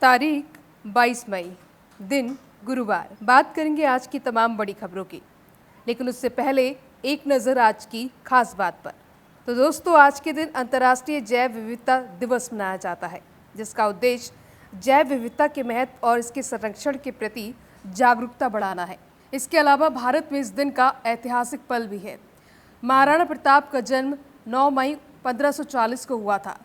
तारीख 22 मई, दिन गुरुवार। बात करेंगे आज की तमाम बड़ी खबरों की, लेकिन उससे पहले एक नज़र आज की खास बात पर। तो दोस्तों, आज के दिन अंतर्राष्ट्रीय जैव विविधता दिवस मनाया जाता है, जिसका उद्देश्य जैव विविधता के महत्व और इसके संरक्षण के प्रति जागरूकता बढ़ाना है। इसके अलावा भारत में इस दिन का ऐतिहासिक पल भी है। महाराणा प्रताप का जन्म 9 मई 1540 को हुआ था,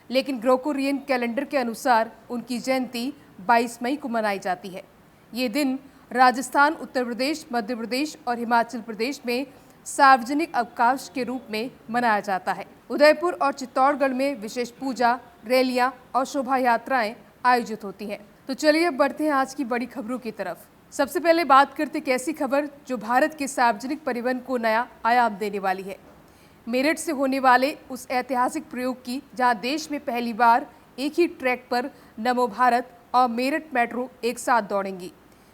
लेकिन ग्रेगोरियन कैलेंडर के अनुसार उनकी जयंती 22 मई को मनाई जाती है। ये दिन राजस्थान, उत्तर प्रदेश, मध्य प्रदेश और हिमाचल प्रदेश में सार्वजनिक अवकाश के रूप में मनाया जाता है। उदयपुर और चित्तौड़गढ़ में विशेष पूजा, रैलियां और शोभा यात्राएं आयोजित होती हैं। तो चलिए अब बढ़ते हैं आज की बड़ी खबरों की तरफ। सबसे पहले बात करते एक ऐसी खबर जो भारत के सार्वजनिक परिवहन को नया आयाम देने वाली है। मेरठ से होने वाले उस ऐतिहासिक प्रयोग की, जहां देश में पहली बार एक ही ट्रैक पर नमो भारत और मेरठ मेट्रो एक साथ दौड़ेंगी।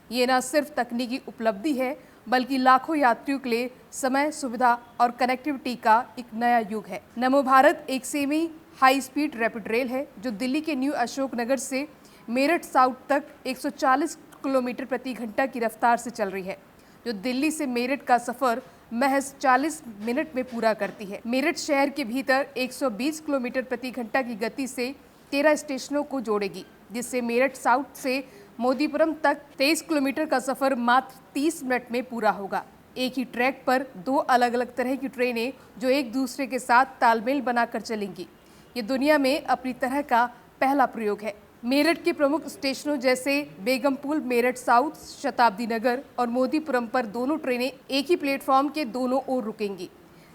ये न सिर्फ तकनीकी उपलब्धि है, बल्कि लाखों यात्रियों के लिए समय, सुविधा और कनेक्टिविटी का एक नया युग है। नमो भारत एक semi high speed rapid rail है जो दिल्ली के न्यू अशोकनगर से मेरठ साउथ तक 140 किलोमीटर प्रति घंटा की रफ्तार से चल रही है, जो दिल्ली से मेरठ का सफर महज 40 मिनट में पूरा करती है। मेरठ शहर के भीतर 120 किलोमीटर प्रति घंटा की गति से 13 स्टेशनों को जोड़ेगी, जिससे मेरठ साउथ से मोदीपुरम तक 23 किलोमीटर का सफर मात्र 30 मिनट में पूरा होगा। एक ही ट्रैक पर दो अलग अलग तरह की ट्रेनें जो एक दूसरे के साथ तालमेल बनाकर चलेंगी। ये दुनिया में अपनी तरह का पहला प्रयोग है। मेरठ के प्रमुख स्टेशनों जैसे बेगमपुल, मेरठ साउथ, शताब्दी नगर और मोदीपुरम पर दोनों ट्रेनें एक ही प्लेटफॉर्म के दोनों ओर रुकेंगी।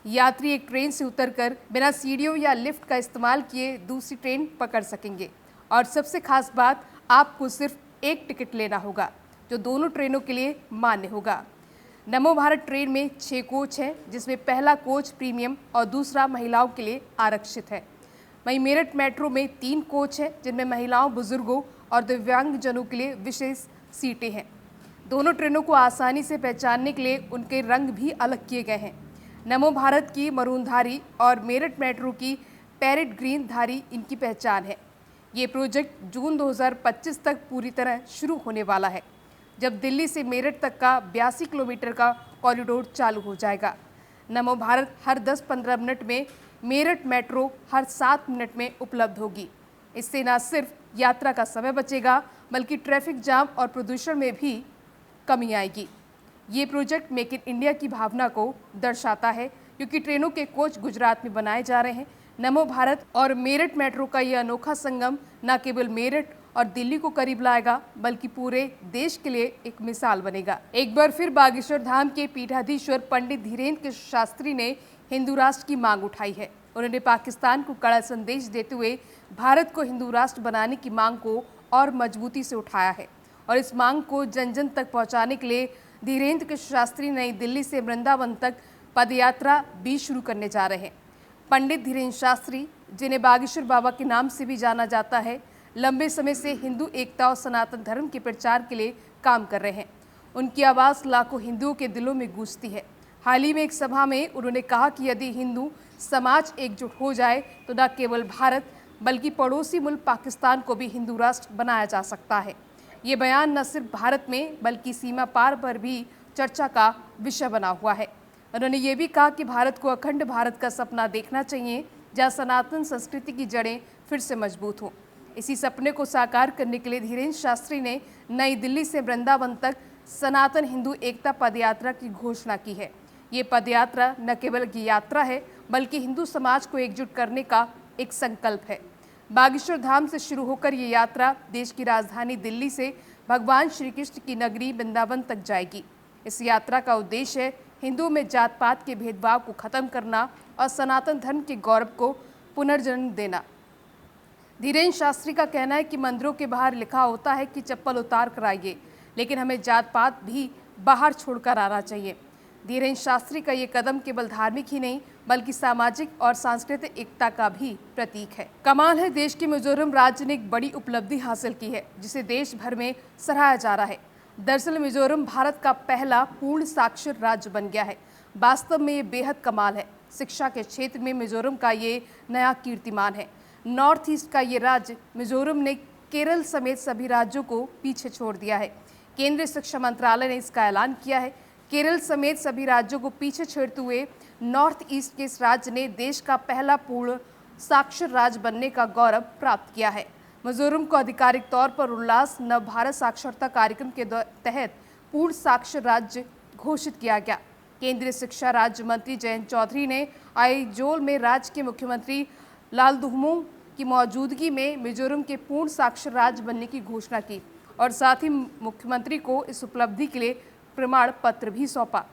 यात्री एक ट्रेन से उतरकर बिना सीढ़ियों या लिफ्ट का इस्तेमाल किए दूसरी ट्रेन पकड़ सकेंगे। और सबसे खास बात, आपको सिर्फ एक टिकट लेना होगा, जो दोनों ट्रेनों के लिए मान्य होगा। नमो भारत ट्रेन में 6 कोच हैं, जिसमें पहला कोच प्रीमियम और दूसरा महिलाओं के लिए आरक्षित है। वहीं मेरठ मेट्रो में 3 कोच हैं, जिनमें महिलाओं, बुजुर्गों और दिव्यांगजनों के लिए विशेष सीटें हैं। दोनों ट्रेनों को आसानी से पहचानने के लिए उनके रंग भी अलग किए गए हैं। नमो भारत की मरूनधारी और मेरठ मेट्रो की पैरेट ग्रीन धारी इनकी पहचान है। ये प्रोजेक्ट जून 2025 तक पूरी तरह शुरू होने वाला है, जब दिल्ली से मेरठ तक का 82 किलोमीटर का कॉरिडोर चालू हो जाएगा। नमो भारत हर 10-15 मिनट में, मेरठ मेट्रो हर 7 मिनट में उपलब्ध होगी। इससे न सिर्फ यात्रा का समय बचेगा, बल्कि ट्रैफिक जाम और प्रदूषण में भी कमी आएगी। ये प्रोजेक्ट मेक इन इंडिया की भावना को दर्शाता है, क्योंकि ट्रेनों के कोच गुजरात में बनाए जा रहे हैं। नमो भारत और मेरठ मेट्रो का ये अनोखा संगम न केवल मेरठ और दिल्ली को करीब लाएगा, बल्कि पूरे देश के लिए एक मिसाल बनेगा। एक बार फिर बागेश्वर धाम के पीठाधीश्वर पंडित धीरेन्द्र शास्त्री ने हिंदू राष्ट्र की मांग उठाई है। उन्होंने पाकिस्तान को कड़ा संदेश देते हुए भारत को हिंदू राष्ट्र बनाने की मांग को और मजबूती से उठाया है, और इस मांग को जन जन तक पहुंचाने के लिए धीरेन्द्र शास्त्री नई दिल्ली से वृंदावन तक पदयात्रा भी शुरू करने जा रहे हैं। पंडित धीरेन्द्र शास्त्री, जिन्हें बागेश्वर बाबा के नाम से भी जाना जाता है, लंबे समय से हिंदू एकता और सनातन धर्म के प्रचार के लिए काम कर रहे हैं। उनकी आवाज़ लाखों हिंदुओं के दिलों में गूंजती है। हाल ही में एक सभा में उन्होंने कहा कि यदि हिंदू समाज एकजुट हो जाए तो न केवल भारत, बल्कि पड़ोसी मुल्क पाकिस्तान को भी हिंदू राष्ट्र बनाया जा सकता है। ये बयान न सिर्फ भारत में, बल्कि सीमा पार पर भी चर्चा का विषय बना हुआ है। उन्होंने ये भी कहा कि भारत को अखंड भारत का सपना देखना चाहिए, जहाँ सनातन संस्कृति की जड़ें फिर से मजबूत हों। इसी सपने को साकार करने के लिए धीरेन्द्र शास्त्री ने नई दिल्ली से वृंदावन तक सनातन हिंदू एकता पदयात्रा की घोषणा की है। ये पदयात्रा न केवल की यात्रा है, बल्कि हिंदू समाज को एकजुट करने का एक संकल्प है। बागेश्वर धाम से शुरू होकर ये यात्रा देश की राजधानी दिल्ली से भगवान श्री कृष्ण की नगरी वृंदावन तक जाएगी। इस यात्रा का उद्देश्य है हिंदुओं में जात पात के भेदभाव को खत्म करना और सनातन धर्म के गौरव को पुनर्जन्म देना। धीरेन्द्र शास्त्री का कहना है कि मंदिरों के बाहर लिखा होता है कि चप्पल उतार कर आइए, लेकिन हमें जात पात भी बाहर छोड़कर आना चाहिए। धीरेन्द्र शास्त्री का ये कदम केवल धार्मिक ही नहीं, बल्कि सामाजिक और सांस्कृतिक एकता का भी प्रतीक है। कमाल है, देश के मिजोरम राज्य ने एक बड़ी उपलब्धि हासिल की है, जिसे देश भर में सराहा जा रहा है। दरअसल मिजोरम भारत का पहला पूर्ण साक्षर राज्य बन गया है। वास्तव में ये बेहद कमाल है। शिक्षा के क्षेत्र में मिजोरम का ये नया कीर्तिमान है। नॉर्थ ईस्ट का ये राज्य मिजोरम ने केरल समेत सभी राज्यों को पीछे छोड़ दिया है। केंद्रीय शिक्षा मंत्रालय ने इसका ऐलान किया है। केरल समेत सभी राज्यों को पीछे छोड़ते हुए नॉर्थ ईस्ट के इस राज्य ने देश का पहला पूर्ण साक्षर राज्य बनने का गौरव प्राप्त किया है। मिजोरम को आधिकारिक तौर पर उल्लास नव भारत साक्षरता कार्यक्रम के तहत पूर्ण साक्षर राज्य घोषित किया गया। केंद्रीय शिक्षा राज्य मंत्री जयंत चौधरी ने आइजोल में राज्य के मुख्यमंत्री लालदुहमुंग की मौजूदगी में मिजोरम के पूर्ण साक्षर राज्य बनने की घोषणा की और साथ ही मुख्यमंत्री को इस उपलब्धि के लिए प्रमाण पत्र भी सौंपा।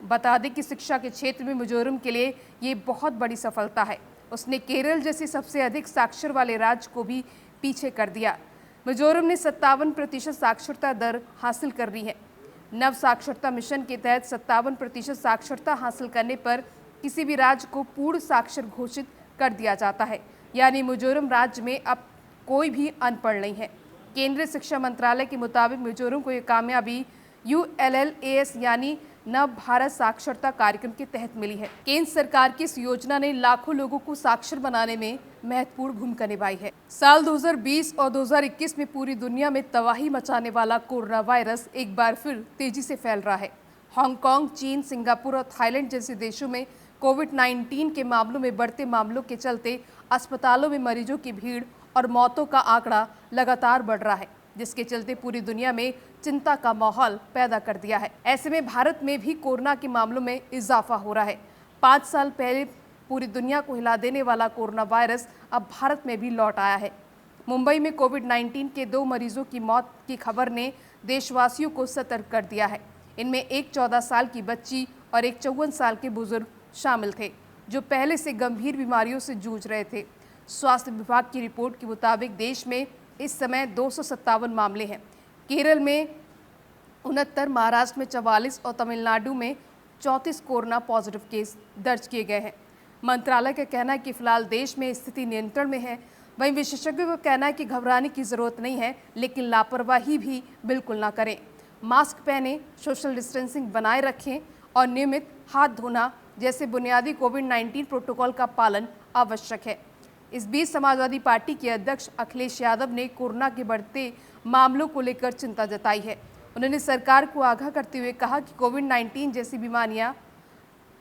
बता दें कि शिक्षा के क्षेत्र में मिजोरम के लिए ये बहुत बड़ी सफलता है। उसने केरल जैसे सबसे अधिक साक्षर वाले राज्य को भी पीछे कर दिया। मिजोरम ने 57% साक्षरता दर हासिल कर ली है। नव साक्षरता मिशन के तहत 57% साक्षरता हासिल करने पर किसी भी राज्य को पूर्ण साक्षर घोषित कर दिया जाता है, यानी मिजोरम राज्य में अब कोई भी अनपढ़ नहीं है। केंद्रीय शिक्षा मंत्रालय के मुताबिक मिजोरम को यह कामयाबी ULLAS यानी नव भारत साक्षरता कार्यक्रम के तहत मिली है। केंद्र सरकार की इस योजना ने लाखों लोगों को साक्षर बनाने में महत्वपूर्ण भूमिका निभाई है। साल 2020 और 2021 में पूरी दुनिया में तबाही मचाने वाला कोरोना वायरस एक बार फिर तेजी से फैल रहा है। हांगकांग, चीन, सिंगापुर और थाईलैंड जैसे देशों में कोविड-19 के मामलों में बढ़ते मामलों के चलते अस्पतालों में मरीजों की भीड़ और मौतों का आंकड़ा लगातार बढ़ रहा है, जिसके चलते पूरी दुनिया में चिंता का माहौल पैदा कर दिया है। ऐसे में भारत में भी कोरोना के मामलों में इजाफा हो रहा है। 5 साल पहले पूरी दुनिया को हिला देने वाला कोरोना वायरस अब भारत में भी लौट आया है। मुंबई में कोविड-19 के 2 मरीजों की मौत की खबर ने देशवासियों को सतर्क कर दिया है। इनमें एक 14 साल की बच्ची और एक 54 साल के बुजुर्ग शामिल थे, जो पहले से गंभीर बीमारियों से जूझ रहे थे। स्वास्थ्य विभाग की रिपोर्ट के मुताबिक देश में इस समय 257 मामले हैं। केरल में 69, महाराष्ट्र में 44 और तमिलनाडु में 34 कोरोना पॉजिटिव केस दर्ज किए गए हैं। मंत्रालय का कहना है कि फिलहाल देश में स्थिति नियंत्रण में है। वहीं विशेषज्ञों का कहना है कि घबराने की जरूरत नहीं है, लेकिन लापरवाही भी बिल्कुल ना करें। मास्क पहनें, सोशल डिस्टेंसिंग बनाए रखें और नियमित हाथ धोना जैसे बुनियादी कोविड-19 प्रोटोकॉल का पालन आवश्यक है। इस बीच समाजवादी पार्टी के अध्यक्ष अखिलेश यादव ने कोरोना के बढ़ते मामलों को लेकर चिंता जताई है। उन्होंने सरकार को आगाह करते हुए कहा कि कोविड-19 जैसी बीमारियां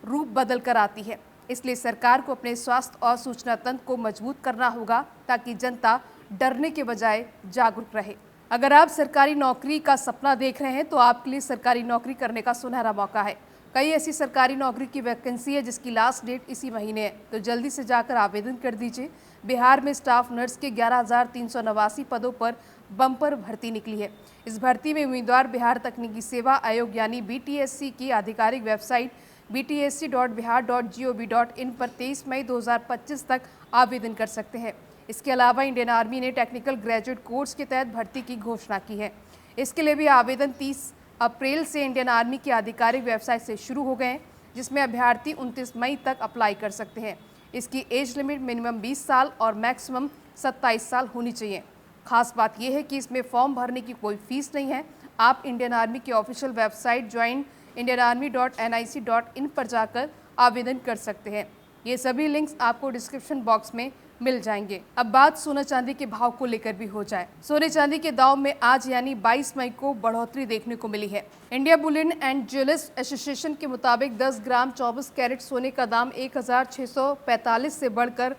रूप बदल कर आती है, इसलिए सरकार को अपने स्वास्थ्य और सूचना तंत्र को मजबूत करना होगा ताकि जनता डरने के बजाय जागरूक रहे। अगर आप सरकारी नौकरी का सपना देख रहे हैं तो आपके लिए सरकारी नौकरी करने का सुनहरा मौका है। कई ऐसी सरकारी नौकरी की वैकेंसी है जिसकी लास्ट डेट इसी महीने है, तो जल्दी से जाकर आवेदन कर दीजिए। बिहार में स्टाफ नर्स के 11,389 पदों पर बम्पर भर्ती निकली है। इस भर्ती में उम्मीदवार बिहार तकनीकी सेवा आयोग यानी BTSC की आधिकारिक वेबसाइट btsc.bihar.gov.in पर 23 मई 2025 तक आवेदन कर सकते हैं। इसके अलावा इंडियन आर्मी ने टेक्निकल ग्रेजुएट कोर्स के तहत भर्ती की घोषणा की है। इसके लिए भी आवेदन 30 अप्रैल से इंडियन आर्मी की आधिकारिक वेबसाइट से शुरू हो गए हैं, जिसमें अभ्यर्थी 29 मई तक अप्लाई कर सकते हैं। इसकी एज लिमिट मिनिमम 20 साल और मैक्सिमम 27 साल होनी चाहिए। खास बात यह है कि इसमें फॉर्म भरने की कोई फीस नहीं है। आप इंडियन आर्मी की ऑफिशियल वेबसाइट joinindianarmy.nic.in पर जाकर आवेदन कर सकते हैं। ये सभी लिंक्स आपको डिस्क्रिप्शन बॉक्स में मिल जाएंगे। अब बात सोना चांदी के भाव को लेकर भी हो जाए। सोने चांदी के दाम में आज यानी 22 मई को बढ़ोतरी देखने को मिली है। India Boolean and jewellers association के मुताबिक 10 ग्राम 24 कैरेट सोने का दाम 1,645 से बढ़कर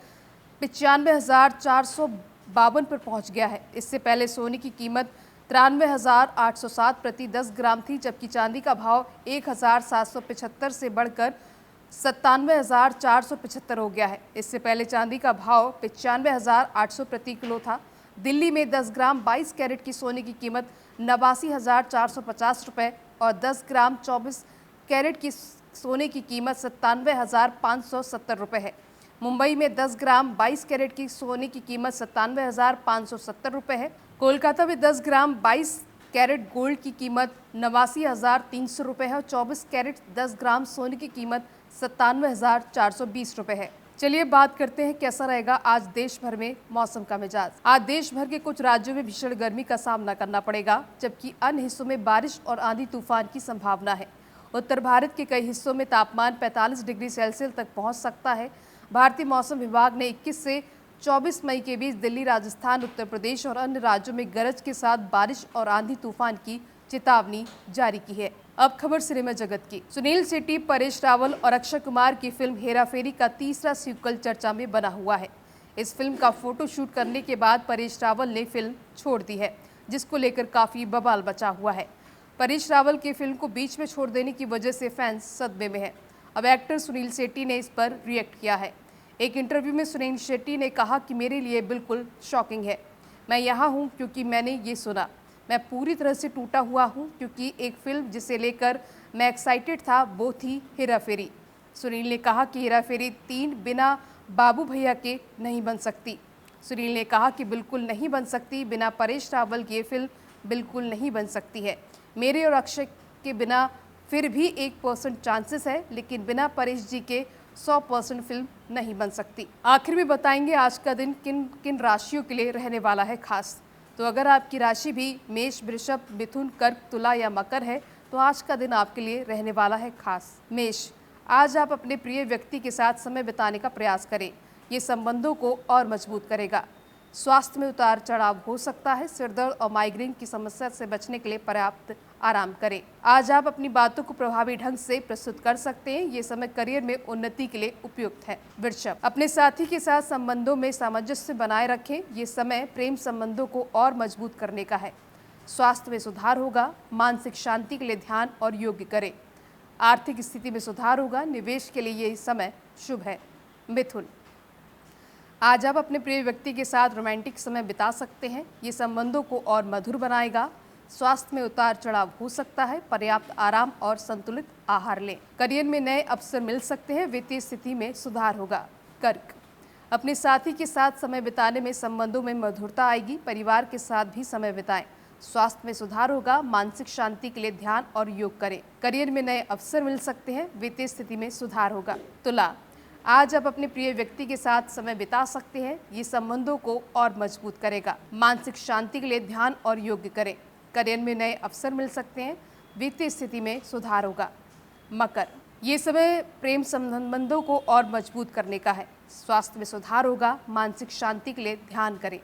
95,452 पर पहुंच गया है। इससे पहले सोने की कीमत 93,807 प्रति 10 ग्राम थी, जबकि चांदी का भाव 1,775 से बढ़कर 97,475 हो गया है। इससे पहले चांदी का भाव 95,800 प्रति किलो था। दिल्ली में 10 ग्राम 22 कैरेट की सोने की कीमत 89,450 रुपये और 10 ग्राम 24 कैरेट की सोने की कीमत 97,570 रुपये है। मुंबई में 10 ग्राम 22 कैरेट की सोने की कीमत 97,570 रुपये है। कोलकाता में 10 ग्राम 22 कैरेट गोल्ड की कीमत 89,300 रुपये है और 24 कैरेट 10 ग्राम सोने की कीमत 97,420 रुपये है। चलिए बात करते हैं कैसा रहेगा आज देश भर में मौसम का मिजाज। आज देश भर के कुछ राज्यों में भीषण गर्मी का सामना करना पड़ेगा, जबकि अन्य हिस्सों में बारिश और आंधी तूफान की संभावना है। उत्तर भारत के कई हिस्सों में तापमान 45 डिग्री सेल्सियस तक पहुंच सकता है। भारतीय मौसम विभाग ने 21 से 24 मई के बीच दिल्ली, राजस्थान, उत्तर प्रदेश और अन्य राज्यों में गरज के साथ बारिश और आंधी तूफान की चेतावनी जारी की है। अब खबर सिनेमा जगत की। सुनील शेट्टी, परेश रावल और अक्षय कुमार की फिल्म हेरा फेरी का तीसरा सीक्वल चर्चा में बना हुआ है। इस फिल्म का फोटो शूट करने के बाद परेश रावल ने फिल्म छोड़ दी है, जिसको लेकर काफी बवाल बचा हुआ है। परेश रावल की फिल्म को बीच में छोड़ देने की वजह से फैंस सदमे में हैं। अब एक्टर सुनील शेट्टी ने इस पर रिएक्ट किया है। एक इंटरव्यू में सुनील शेट्टी ने कहा कि मेरे लिए बिल्कुल शॉकिंग है। मैं यहाँ हूँ क्योंकि मैंने ये सुना। मैं पूरी तरह से टूटा हुआ हूँ क्योंकि एक फिल्म जिसे लेकर मैं एक्साइटेड था वो थी हेरा फेरी। सुनील ने कहा कि हेरा फेरी 3 बिना बाबू भैया के नहीं बन सकती। सुनील ने कहा कि बिल्कुल नहीं बन सकती, बिना परेश रावल की ये फिल्म बिल्कुल नहीं बन सकती है। मेरे और अक्षय के बिना फिर भी 1% चांसेस है, लेकिन बिना परेश जी के 100% फिल्म नहीं बन सकती। आखिर में बताएंगे आज का दिन किन किन राशियों के लिए रहने वाला है खास। तो अगर आपकी राशि भी मेष, वृषभ, मिथुन, कर्क, तुला या मकर है तो आज का दिन आपके लिए रहने वाला है खास। मेष, आज आप अपने प्रिय व्यक्ति के साथ समय बिताने का प्रयास करें। ये संबंधों को और मजबूत करेगा। स्वास्थ्य में उतार चढ़ाव हो सकता है। सिरदर्द और माइग्रेन की समस्या से बचने के लिए पर्याप्त आराम करें। आज आप अपनी बातों को प्रभावी ढंग से प्रस्तुत कर सकते हैं। ये समय करियर में उन्नति के लिए उपयुक्त है। वृषभ, अपने साथी के साथ संबंधों में सामंजस्य बनाए रखें। ये समय प्रेम संबंधों को और मजबूत करने का है। स्वास्थ्य में सुधार होगा। मानसिक शांति के लिए ध्यान और योग करें। आर्थिक स्थिति में सुधार होगा। निवेश के लिए ये समय शुभ है। मिथुन, आज आप अपने प्रिय व्यक्ति के साथ रोमांटिक समय बिता सकते हैं। ये संबंधों को और मधुर बनाएगा। स्वास्थ्य में उतार चढ़ाव हो सकता है। पर्याप्त आराम और संतुलित आहार लें। करियर में नए अवसर मिल सकते हैं। वित्तीय स्थिति में सुधार होगा। कर्क, अपने साथी के साथ समय बिताने में संबंधों में मधुरता आएगी। परिवार के साथ भी समय बिताएं। स्वास्थ्य में सुधार होगा। मानसिक शांति के लिए ध्यान और योग करें। करियर में नए अवसर मिल सकते हैं। वित्तीय स्थिति में सुधार होगा। तुला, आज आप अपने प्रिय व्यक्ति के साथ समय बिता सकते हैं। ये संबंधों को और मजबूत करेगा। मानसिक शांति के लिए ध्यान और योग करें। करियर में नए अवसर मिल सकते हैं। वित्तीय स्थिति में सुधार होगा। मकर, ये समय प्रेम संबंधों को और मजबूत करने का है। स्वास्थ्य में सुधार होगा। मानसिक शांति के लिए ध्यान करें।